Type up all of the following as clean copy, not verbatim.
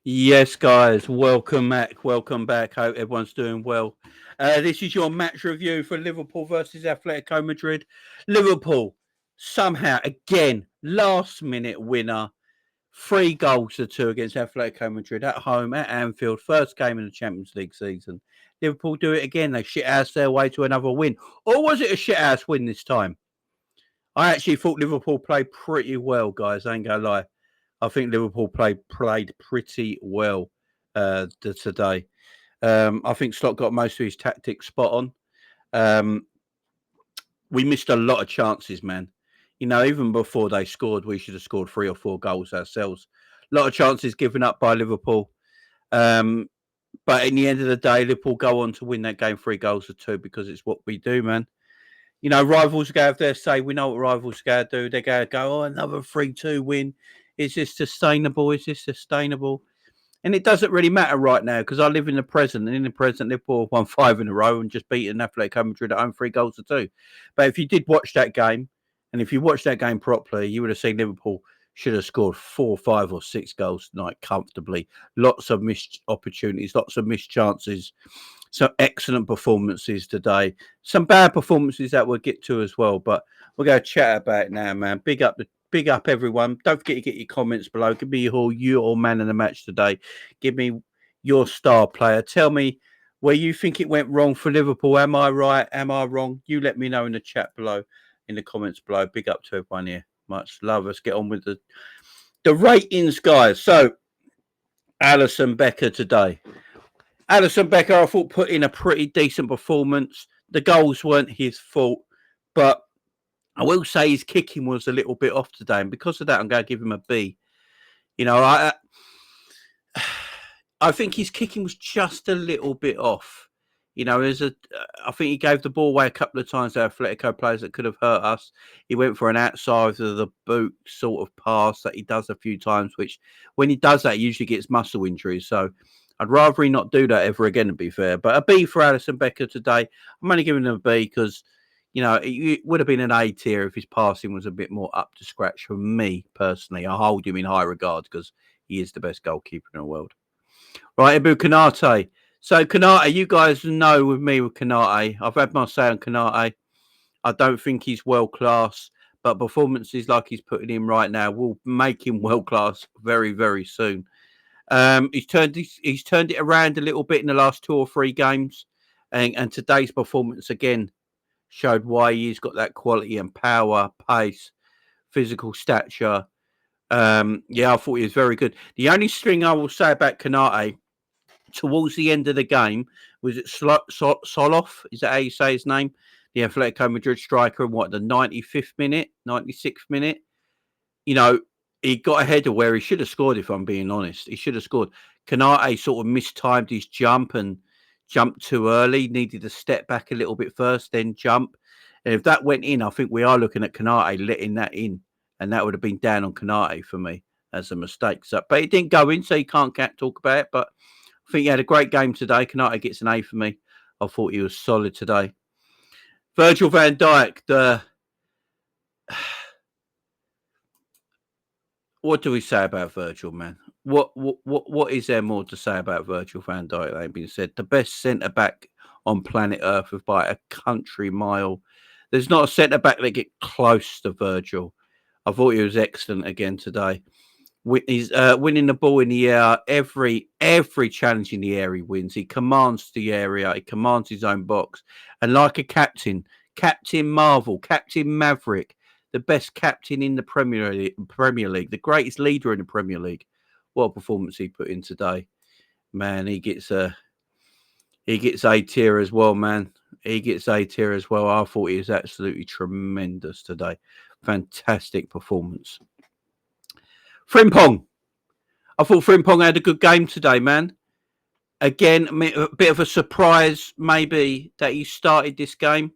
Yes, guys, welcome back. Welcome back. Hope everyone's doing well. This is your match review for Liverpool versus Atletico Madrid. Liverpool, somehow, again, last minute winner. 3 goals to 2 against Atletico Madrid at home at Anfield. First game in the Champions League season. Liverpool do it again. They shit house their way to another win. Or was it a shit house win this time? I actually thought Liverpool played pretty well, guys. I ain't going to lie. I think Liverpool played pretty well today. I think Slot got most of his tactics spot on. We missed a lot of chances, man. You know, even before they scored, we should have scored 3 or 4 goals ourselves. A lot of chances given up by Liverpool. But in the end of the day, Liverpool go on to win that game 3 goals to 2 because it's what we do, man. You know, rivals go out there say, we know what rivals go do. They're going to go, oh, another 3-2 win. Is this sustainable? Is this sustainable? And it doesn't really matter right now because I live in the present. And in the present, Liverpool won 5 in a row and just beaten Atletico Madrid at home 3 goals to 2. But if you did watch that game, and if you watched that game properly, you would have seen Liverpool should have scored 4, 5, or 6 goals tonight comfortably. Lots of missed opportunities, lots of missed chances. Some excellent performances today. Some bad performances that we'll get to as well. But we're going to chat about it now, man. Big up everyone. Don't forget to get your comments below. Give me your man in the match today. Give me your star player. Tell me where you think it went wrong for Liverpool. Am I right? Am I wrong? You let me know in the chat below, in the comments below. Big up to everyone here. Much love. Let's get on with the ratings, guys. So, Alisson Becker today. Alisson Becker, I thought, put in a pretty decent performance. The goals weren't his fault, but I will say his kicking was a little bit off today, and because of that, I'm going to give him a B. You know, I think his kicking was just a little bit off. You know, I think he gave the ball away a couple of times to Atletico players that could have hurt us. He went for an outside of the boot sort of pass that he does a few times, which when he does that, he usually gets muscle injuries. So I'd rather he not do that ever again, to be fair. But a B for Alisson Becker today. I'm only giving him a B because, you know, it would have been an A tier if his passing was a bit more up to scratch for me personally. I hold him in high regard because he is the best goalkeeper in the world. Right, Ibu Kanate. So, Kanate, you guys know with me with Kanate, I've had my say on Kanate. I don't think he's world class, but performances like he's putting in right now will make him world class very, very soon. He's turned it around a little bit in the last 2 or 3 games, and today's performance again showed why he's got that quality and power, pace, physical stature. I thought he was very good. The only thing I will say about Kanate towards the end of the game was it Soloff? Is that how you say his name? The Atletico Madrid striker in the 95th minute, 96th minute. You know, he got ahead of where he should have scored, if I'm being honest. He should have scored. Kanate sort of mistimed his jump and jumped too early, needed to step back a little bit first, then jump. And if that went in, I think we are looking at Kanate letting that in. And that would have been down on Kanate for me as a mistake. So, but it didn't go in, so you can't talk about it. But I think he had a great game today. Kanate gets an A for me. I thought he was solid today. Virgil van Dijk, what do we say about Virgil, man? What is there more to say about Virgil van Dijk that ain't been said? The best centre back on planet Earth by a country mile. There's not a centre back that get close to Virgil. I thought he was excellent again today. He's winning the ball in the air. Every challenge in the air he wins. He commands the area. He commands his own box. And like a captain, Captain Marvel, Captain Maverick, the best captain in the Premier League, the greatest leader in the Premier League. What a performance he put in today. Man, he gets A tier as well, man. He gets A tier as well. I thought he was absolutely tremendous today. Fantastic performance. Frimpong. I thought Frimpong had a good game today, man. Again, a bit of a surprise, maybe, that he started this game.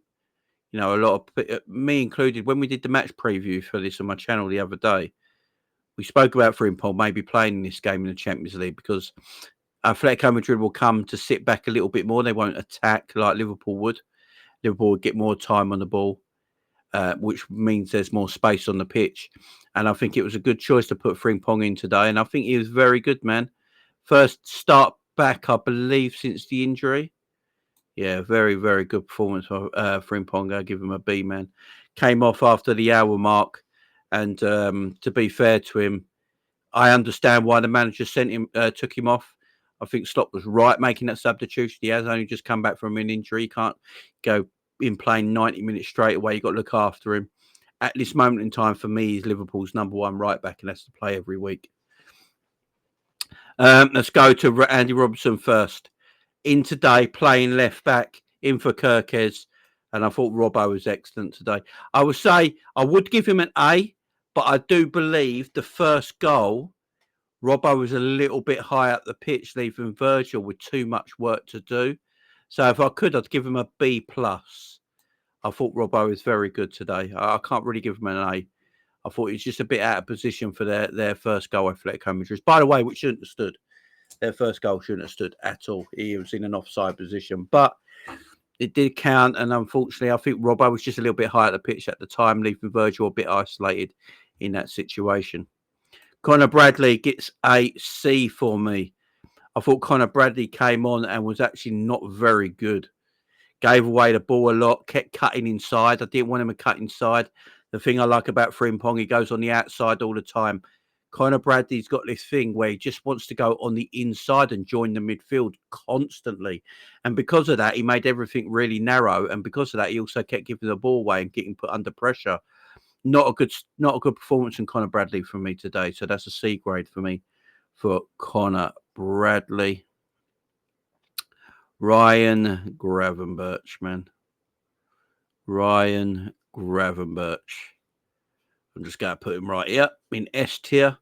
You know, a lot of me included, when we did the match preview for this on my channel the other day, we spoke about Frimpong maybe playing in this game in the Champions League because Atletico Madrid will come to sit back a little bit more. They won't attack like Liverpool would. Liverpool would get more time on the ball, which means there's more space on the pitch. And I think it was a good choice to put Frimpong in today. And I think he was very good, man. First start back, I believe, since the injury. Yeah, very, very good performance for Frimpong. I give him a B, man. Came off after the hour mark. And to be fair to him, I understand why the manager took him off. I think Slot was right making that substitution. He has only just come back from an injury. He can't go in playing 90 minutes straight away. You've got to look after him. At this moment in time, for me, he's Liverpool's number one right back and has to play every week. Let's go to Andy Robertson first. In today, playing left back, in for Kirkes. And I thought Robbo was excellent today. I would say I would give him an A, but I do believe the first goal, Robbo was a little bit high up the pitch, leaving Virgil with too much work to do. So if I could, I'd give him a B+. I thought Robbo was very good today. I can't really give him an A. I thought he was just a bit out of position for their first goal, Atletico Madrid. By the way, which shouldn't have stood. Their first goal shouldn't have stood at all. He was in an offside position. But it did count, and unfortunately, I think Robbo was just a little bit high at the pitch at the time, leaving Virgil a bit isolated in that situation. Connor Bradley gets a C for me. I thought Connor Bradley came on and was actually not very good. Gave away the ball a lot, kept cutting inside. I didn't want him to cut inside. The thing I like about Frimpong, he goes on the outside all the time. Connor Bradley's got this thing where he just wants to go on the inside and join the midfield constantly. And because of that, he made everything really narrow. And because of that, he also kept giving the ball away and getting put under pressure. Not a good performance from Connor Bradley for me today. So that's a C grade for me for Connor Bradley. Ryan Gravenberch, man. Ryan Gravenberch. I'm just going to put him right here in S tier.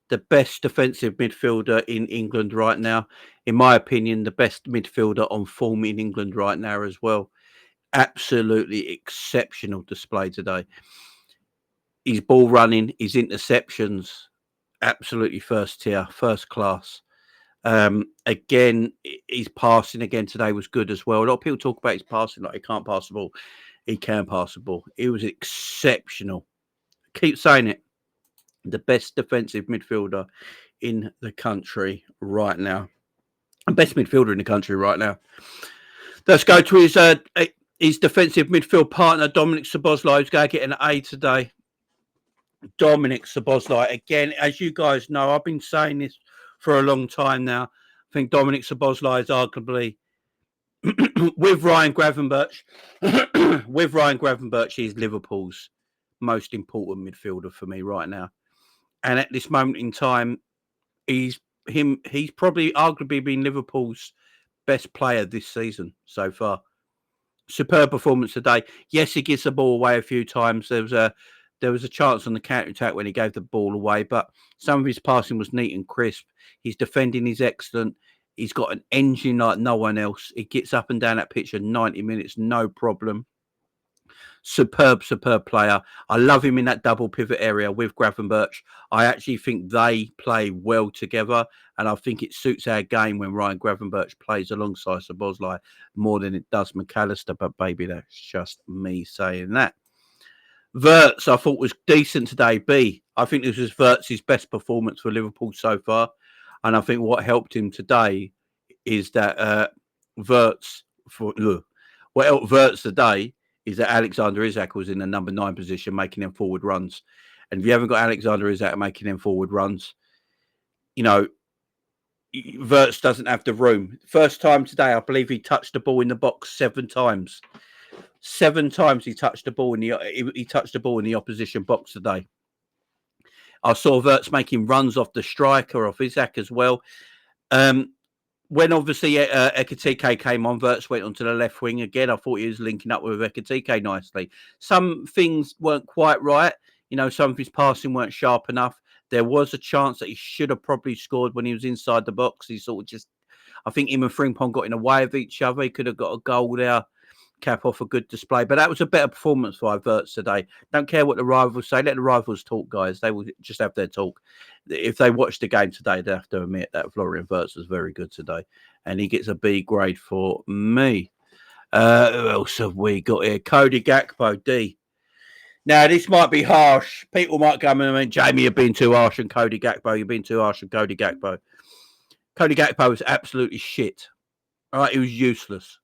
The best defensive midfielder in England right now. In my opinion, the best midfielder on form in England right now as well. Absolutely exceptional display today. His ball running, his interceptions, absolutely first tier, first class. Again, his passing again today was good as well. A lot of people talk about his passing like he can't pass the ball. He can pass the ball. It was exceptional. Keep saying it. The best defensive midfielder in the country right now. The best midfielder in the country right now. Let's go to his defensive midfield partner, Dominic Szoboszlai, who's going to get an A today. Dominic Szoboszlai, again, as you guys know, I've been saying this for a long time now. I think Dominic Szoboszlai is arguably, with Ryan Gravenberch, he's Liverpool's most important midfielder for me right now. And at this moment in time, he's probably arguably been Liverpool's best player this season so far. Superb performance today. Yes, he gives the ball away a few times. There was a chance on the counter-attack when he gave the ball away, but some of his passing was neat and crisp. His defending is excellent. He's got an engine like no one else. He gets up and down that pitch in 90 minutes, no problem. Superb player. I love him in that double pivot area with Gravenberch. I actually think they play well together, and I think it suits our game when Ryan Gravenberch plays alongside Szoboszlai more than it does McAllister, but baby, that's just me saying that. Wirtz, I thought was decent today. B. I think this was Wirtz's best performance for Liverpool so far. And I think what helped him today is that what helped Wirtz today is that Alexander Isak was in the number 9 position making them forward runs. And if you haven't got Alexander Isak making them forward runs, you know, Wirtz doesn't have the room. First time today, I believe he touched the ball in the box 7 times. 7 times he touched the ball in the opposition box today. I saw Wirtz making runs off the striker, off Isak as well. When obviously Ekitike came on, Wirtz went onto the left wing again. I thought he was linking up with Ekitike nicely. Some things weren't quite right. You know, some of his passing weren't sharp enough. There was a chance that he should have probably scored when he was inside the box. He sort of just, I think him and Frimpong got in the way of each other. He could have got a goal there. Cap off a good display, but that was a better performance by Wirtz today. Don't care what the rivals say. Let the rivals talk, guys. They will just have their talk. If they watch the game today, they have to admit that Florian Wirtz was very good today, and he gets a B grade for me. Who else have we got here? Cody Gakpo, D. Now, this might be harsh. People might come and mean, Jamie, you're being too harsh on Cody Gakpo. You've been too harsh on Cody Gakpo. Cody Gakpo was absolutely shit. All right, he was useless.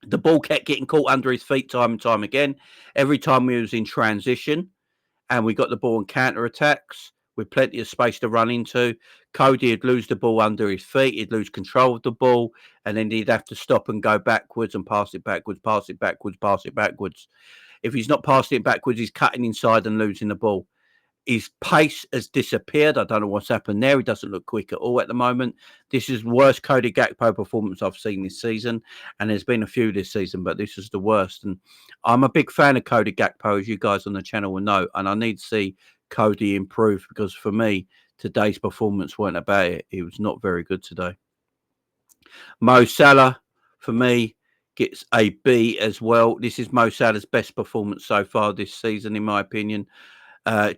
The ball kept getting caught under his feet time and time again. Every time we was in transition and we got the ball in counter-attacks with plenty of space to run into, Cody would lose the ball under his feet. He'd lose control of the ball, and then he'd have to stop and go backwards and pass it backwards, pass it backwards, pass it backwards. If he's not passing it backwards, he's cutting inside and losing the ball. His pace has disappeared. I don't know what's happened there. He doesn't look quick at all at the moment. This is the worst Cody Gakpo performance I've seen this season. And there's been a few this season, but this is the worst. And I'm a big fan of Cody Gakpo, as you guys on the channel will know. And I need to see Cody improve because for me, today's performance weren't about it. He was not very good today. Mo Salah, for me, gets a B as well. This is Mo Salah's best performance so far this season, in my opinion.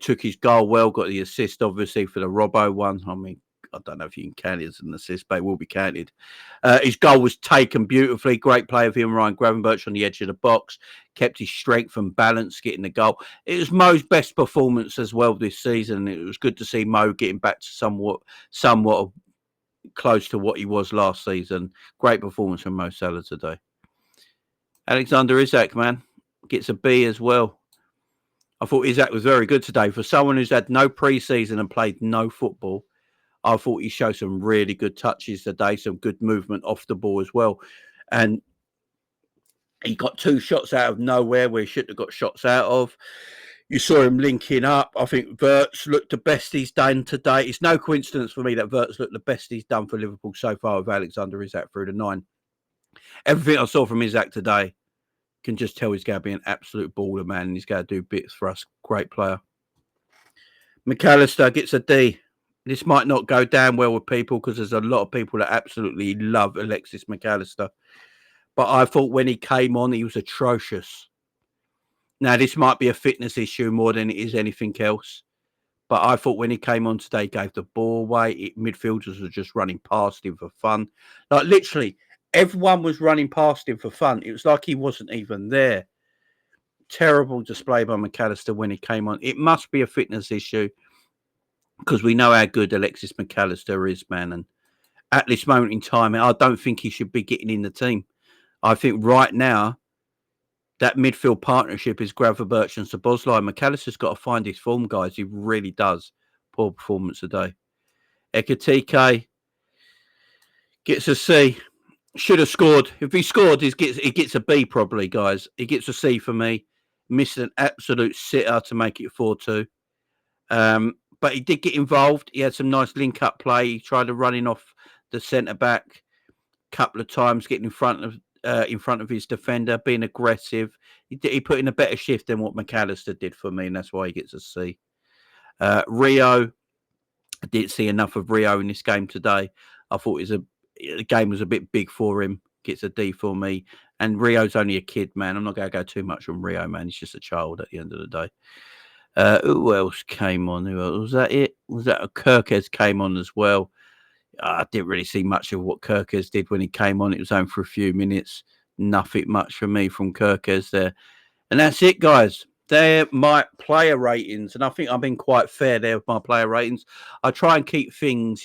Took his goal well, got the assist, obviously, for the Robbo one. I mean, I don't know if you can count it as an assist, but it will be counted. His goal was taken beautifully. Great play of him, Ryan Gravenberch, on the edge of the box. Kept his strength and balance getting the goal. It was Mo's best performance as well this season. It was good to see Mo getting back to somewhat close to what he was last season. Great performance from Mo Salah today. Alexander Isak, man, gets a B as well. I thought Isak was very good today. For someone who's had no pre-season and played no football, I thought he showed some really good touches today, some good movement off the ball as well. And he got 2 shots out of nowhere where he shouldn't have got shots out of. You saw him linking up. I think Wirtz looked the best he's done today. It's no coincidence for me that Wirtz looked the best he's done for Liverpool so far with Alexander Isak through the 9. Everything I saw from Isak today, can just tell he's going to be an absolute baller, man, and he's going to do bits for us. Great player. McAllister gets a D. This might not go down well with people because there's a lot of people that absolutely love Alexis McAllister. But I thought when he came on, he was atrocious. Now, this might be a fitness issue more than it is anything else. But I thought when he came on today, he gave the ball away. Midfielders were just running past him for fun. Like, literally, everyone was running past him for fun. It was like he wasn't even there. Terrible display by McAllister when he came on. It must be a fitness issue because we know how good Alexis McAllister is, man. And at this moment in time, I don't think he should be getting in the team. I think right now, that midfield partnership is Gravenberch and Szoboszlai. McAllister's got to find his form, guys. He really does. Poor performance today. Ekitike gets a C. Should have scored. If he scored, he gets a B probably, guys. He gets a C for me. Missed an absolute sitter to make it 4-2. But he did get involved. He had some nice link-up play. He tried to running off the centre-back a couple of times, getting in front of his defender, being aggressive. He put in a better shift than what McAllister did for me, and that's why he gets a C. Rio, I didn't see enough of Rio in this game today. I thought the game was a bit big for him. Gets a D for me. And Rio's only a kid, man. I'm not going to go too much on Rio, man. He's just a child at the end of the day. Who else came on? Who else? Was that it? Was that Kirkes came on as well? I didn't really see much of what Kirkes did when he came on. It was only for a few minutes. Nothing much for me from Kirkes there. And that's it, guys. They're my player ratings. And I think I've been quite fair there with my player ratings. I try and keep things,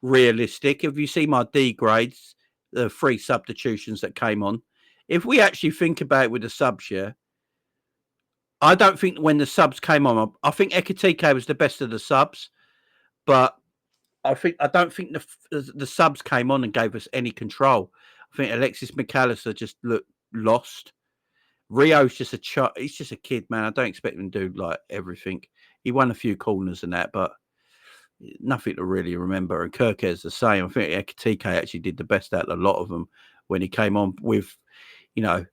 realistic. If you see my D grades, the 3 substitutions that came on, if we actually think about it with the subs here, I don't think when the subs came on, I think Ekitike was the best of the subs, but I don't think the subs came on and gave us any control. I think Alexis McAllister just looked lost. Rio's just he's just a kid, man. I don't expect him to do like everything. He won a few corners and that, but nothing to really remember. And Kirkes the same. I think Ekitike actually did the best out of a lot of them when he came on with, do you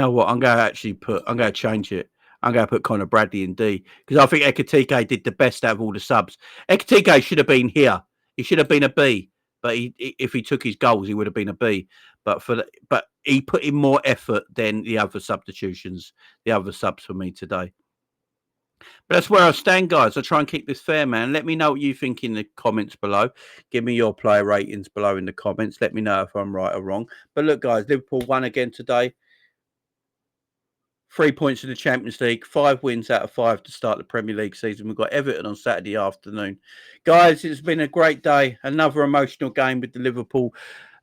know what? I'm going to change it. I'm going to put Conor Bradley in D because I think Ekitike did the best out of all the subs. Ekitike should have been here. He should have been a B, but if he took his goals, he would have been a B. But he put in more effort than the other substitutions, the other subs for me today. But that's where I stand, guys. I try and keep this fair, man. Let me know what you think in the comments below. Give me your player ratings below in the comments. Let me know if I'm right or wrong. But look, guys, Liverpool won again today. 3 points in the Champions League, 5 wins out of 5 to start the Premier League season. We've got Everton on Saturday afternoon. Guys, it's been a great day. Another emotional game with the Liverpool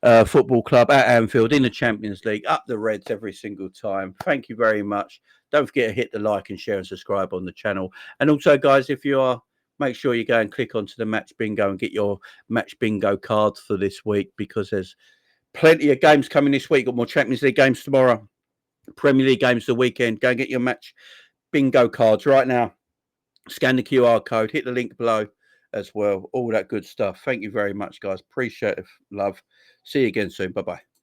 Football Club at Anfield in the Champions League. Up the Reds every single time. Thank you very much. Don't forget to hit the like and share and subscribe on the channel. And also, guys, if you are, make sure you go and click onto the Match Bingo and get your Match Bingo cards for this week, because there's plenty of games coming this week. Got more Champions League games tomorrow. Premier League games the weekend. Go and get your Match Bingo cards right now. Scan the QR code, hit the link below as well. All that good stuff. Thank you very much, guys. Appreciate it. Love. See you again soon. Bye-bye.